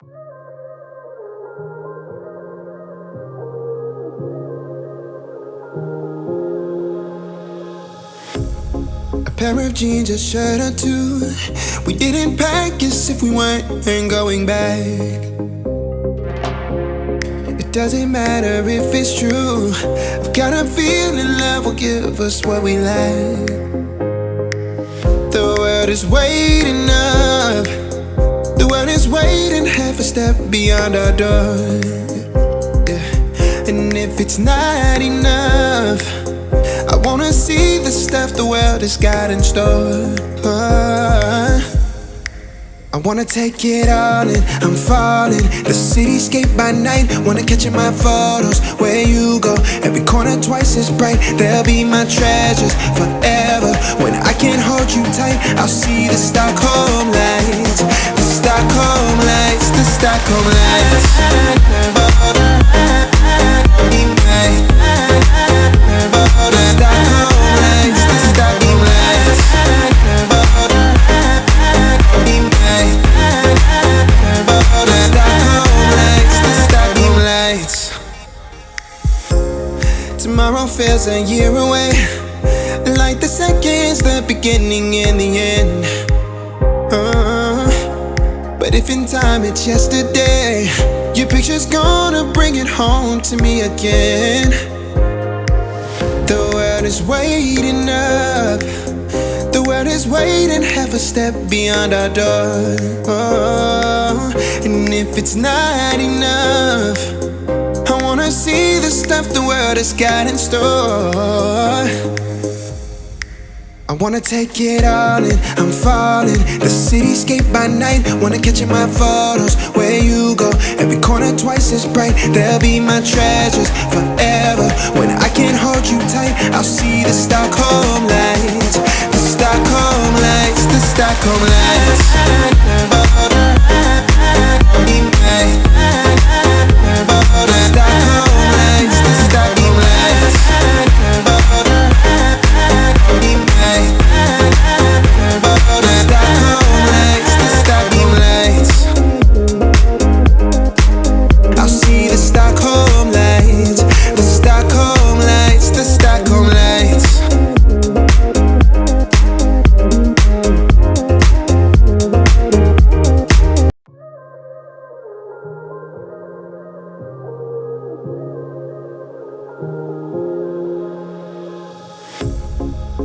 A pair of jeans, a shirt or two. We didn't pack as if we weren't going back. It doesn't matter if it's true. I've got a feeling love will give us what we lack. The world is waiting up. The world is waiting half a step beyond our door. Yeah. And if it's not enough, I wanna see the stuff the world has got in store. I wanna take it all in, I'm falling. The cityscape by night, wanna catch in my photos. Where you go, every corner twice as bright. They'll be my treasures forever. When I can't hold you tight, I'll see the Stockholm lights. The Stockholm lights, the Stockholm lights. Tomorrow feels a year away, like the seconds, the beginning and the end. But if in time it's yesterday, your picture's gonna bring it home to me again. The world is waiting up. The world is waiting half a step beyond our door. And if it's not enough, I wanna see the stuff the world has got in store. I wanna take it all in, I'm falling. The cityscape by night, wanna catch in my photos. Where you go, every corner twice as bright. They'll be my treasures forever. When I can't hold you tight, I'll see the Stockholm lights. The Stockholm lights, the Stockholm lights.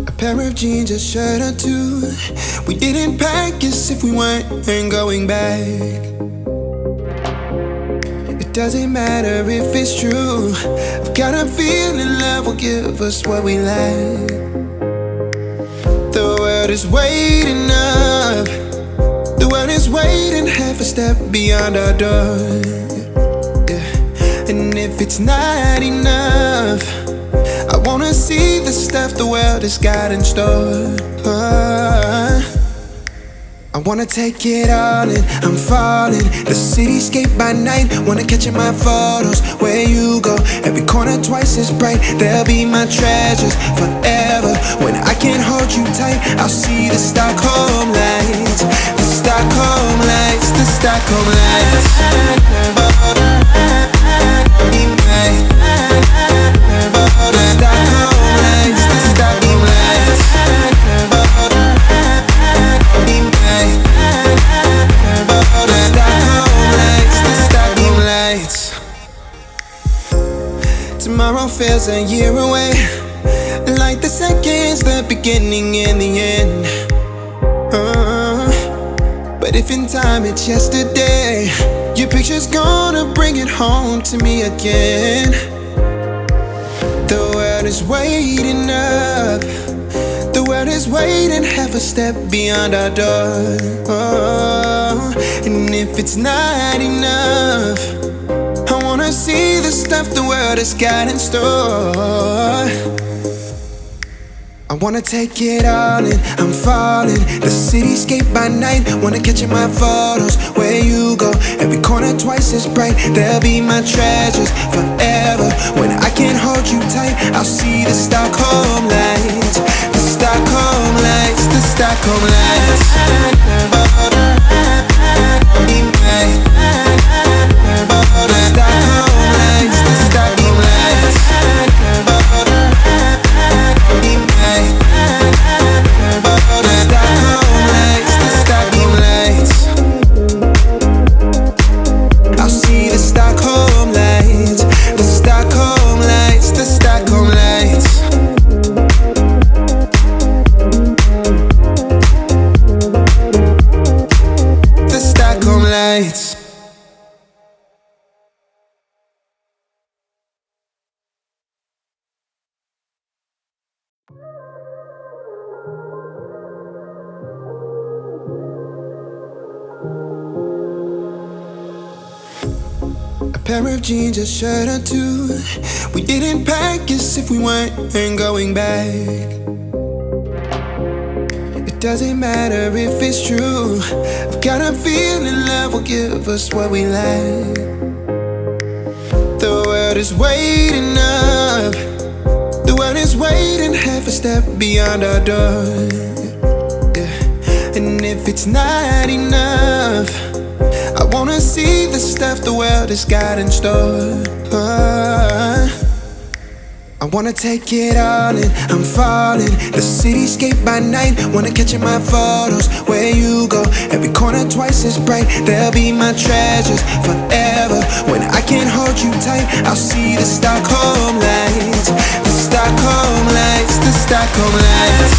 A pair of jeans, a shirt or two. We didn't pack as if we weren't going back. It doesn't matter if it's true. I've got a feeling love will give us what we lack. The world is waiting up. The world is waiting half a step beyond our door. Yeah. And if it's not enough, I wanna see the stuff the world has got in store. I wanna take it all in, I'm falling. The cityscape by night, wanna catch in my photos. Where you go, every corner twice as bright. They'll be my treasures forever. When I can't hold you tight, I'll see the Stockholm lights. The Stockholm lights, the Stockholm lights. Tomorrow feels a year away, like the seconds, the beginning and the end. But if in time it's yesterday, your picture's gonna bring it home to me again. The world is waiting up. The world is waiting half a step beyond our door. And if it's not enough, I wanna see the stuff the world has got in store. I wanna take it all in, I'm falling. The cityscape by night, wanna catch in my photos. Where you go, every corner twice as bright. They'll be my treasures forever. When I can't hold you tight, I'll see the Stockholm lights. The Stockholm lights, the Stockholm lights. pair of jeans, a shirt or two. We didn't pack as if we weren't going back. It doesn't matter if it's true. I've got a feeling love will give us what we lack. The world is waiting up. The world is waiting half a step beyond our door. Yeah. And if it's not enough, I wanna see the stuff the world has got in store. I wanna take it all in, I'm falling. The cityscape by night, wanna catch in my photos. Where you go, every corner twice as bright. They'll be my treasures forever. When I can't hold you tight, I'll see the Stockholm lights. The Stockholm lights, the Stockholm lights.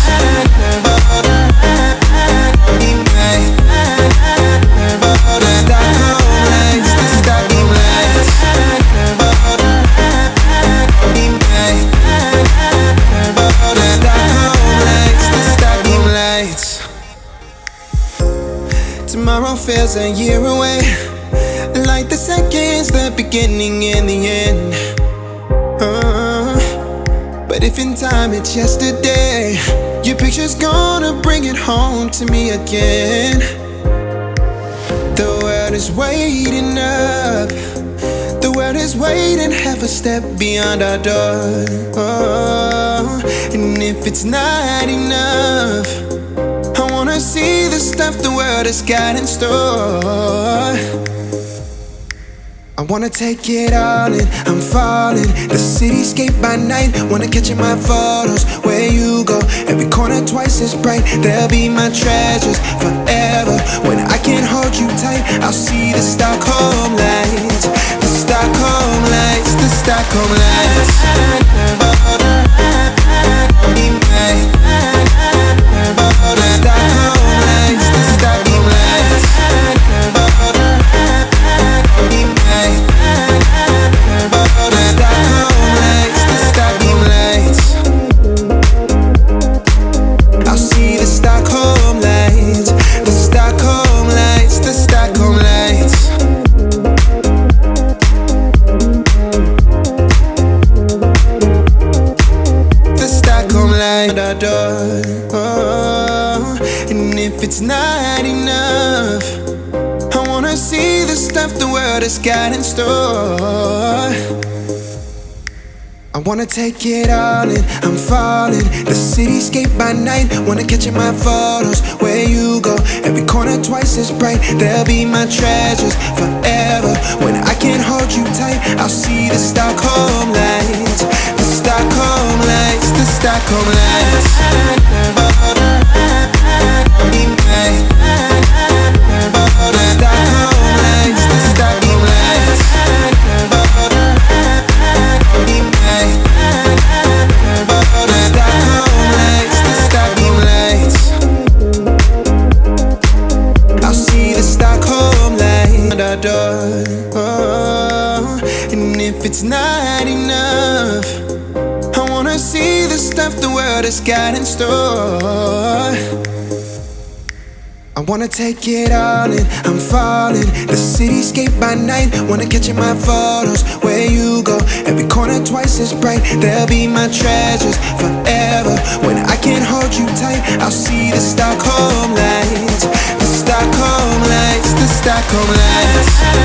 Tomorrow feels a year away, like the seconds, the beginning and the end. But if in time it's yesterday, your picture's gonna bring it home to me again. The world is waiting up. The world is waiting half a step beyond our door. And if it's not enough, I wanna see the stuff the world has got in store. I wanna take it all in, I'm falling. The cityscape by night, wanna catch in my photos. Where you go, every corner twice as bright. They'll be my treasures forever. When I can't hold you tight, I'll see the Stockholm lights. The Stockholm lights, the Stockholm lights. And if it's not enough, I wanna see the stuff the world has got in store. I wanna take it all in, I'm falling. The cityscape by night, wanna catch in my photos. Where you go, every corner twice as bright. They'll be my treasures forever. When I can't hold you tight, I'll see the Stockholm lights. The Stockholm lights, the Stockholm lights. And if it's not enough, I wanna see the stuff the world has got in store. I wanna take it all in, I'm falling. The cityscape by night, wanna catch in my photos. Where you go, every corner twice as bright. They'll be my treasures forever. When I can't hold you tight, I'll see the Stockholm lights. The Stockholm lights, the Stockholm lights.